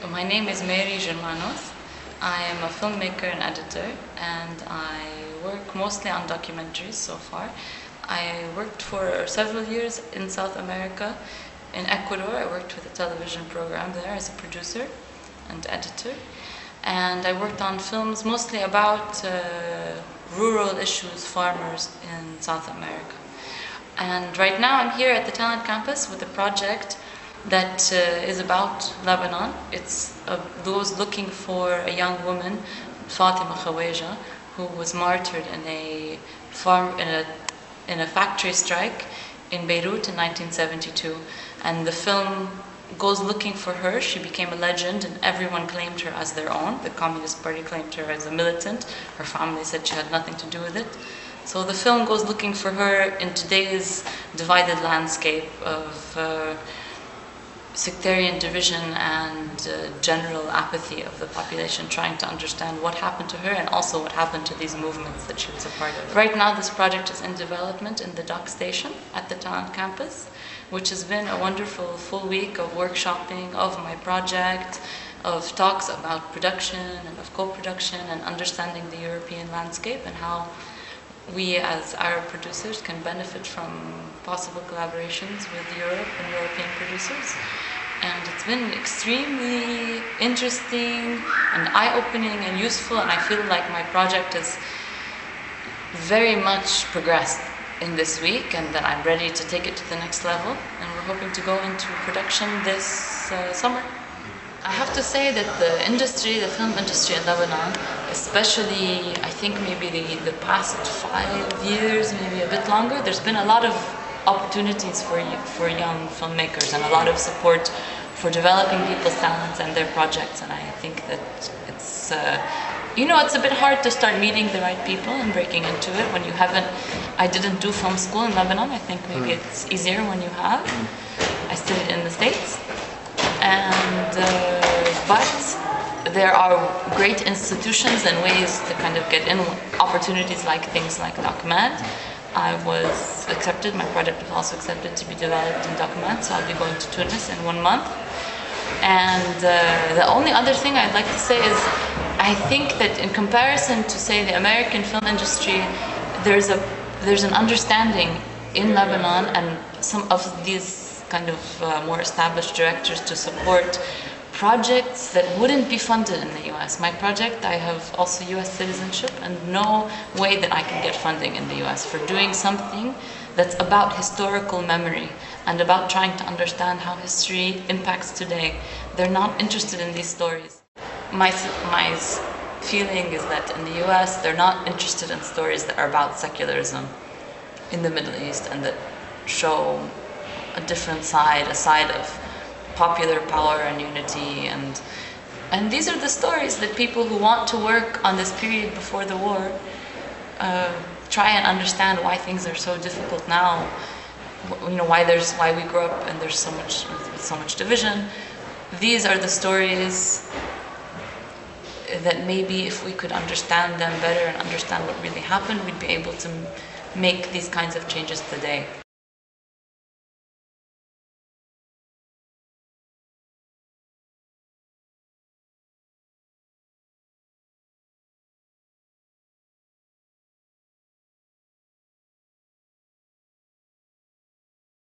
My name is Mary Jirmanus. I am a filmmaker and editor, and I work mostly on documentaries so far. I worked for several years in South America. In Ecuador, I worked with a television program there as a producer and editor. And I worked on films mostly about rural issues, farmers in South America. And right now I'm here at the Talent Campus with a project that is about Lebanon. It's those looking for a young woman, Fatima Khawaja, who was martyred in a factory strike in Beirut in 1972. And the film goes looking for her. She became a legend and everyone claimed her as their own. The Communist Party claimed her as a militant. Her family said she had nothing to do with it. So the film goes looking for her in today's divided landscape of sectarian division and general apathy of the population, trying to understand what happened to her and also what happened to these movements that she was a part of. Right now this project is in development in the dock station at the Talent Campus, which has been a wonderful full week of workshopping of my project, of talks about production and of co-production and understanding the European landscape and how we as Arab producers can benefit from possible collaborations with Europe and European producers. And it's been extremely interesting and eye-opening and useful, and I feel like my project has very much progressed in this week and that I'm ready to take it to the next level, and we're hoping to go into production this summer. I have to say that the industry, the film industry in Lebanon, especially I think maybe the past 5 years, maybe a bit longer, there's been a lot of opportunities for young filmmakers and a lot of support for developing people's talents and their projects, and I think that it's it's a bit hard to start meeting the right people and breaking into it when you haven't. I didn't do film school in Lebanon. I think maybe it's easier when you have. I studied in the States. And but there are great institutions and ways to kind of get in, opportunities like things like DOCmed. I was accepted, my project was also accepted to be developed in DOCmed, so I'll be going to Tunis in 1 month. And the only other thing I'd like to say is I think that in comparison to, say, the American film industry, there's an understanding in Lebanon and some of these kind of more established directors to support projects that wouldn't be funded in the US. My project, I have also US citizenship and no way that I can get funding in the US for doing something that's about historical memory and about trying to understand how history impacts today. They're not interested in these stories. My feeling is that in the US, they're not interested in stories that are about secularism in the Middle East and that show a different side, a side of popular power and unity, and these are the stories that people who want to work on this period before the war try and understand why things are so difficult now, why we grew up and there's so much division. These are the stories that maybe if we could understand them better and understand what really happened, we'd be able to make these kinds of changes today.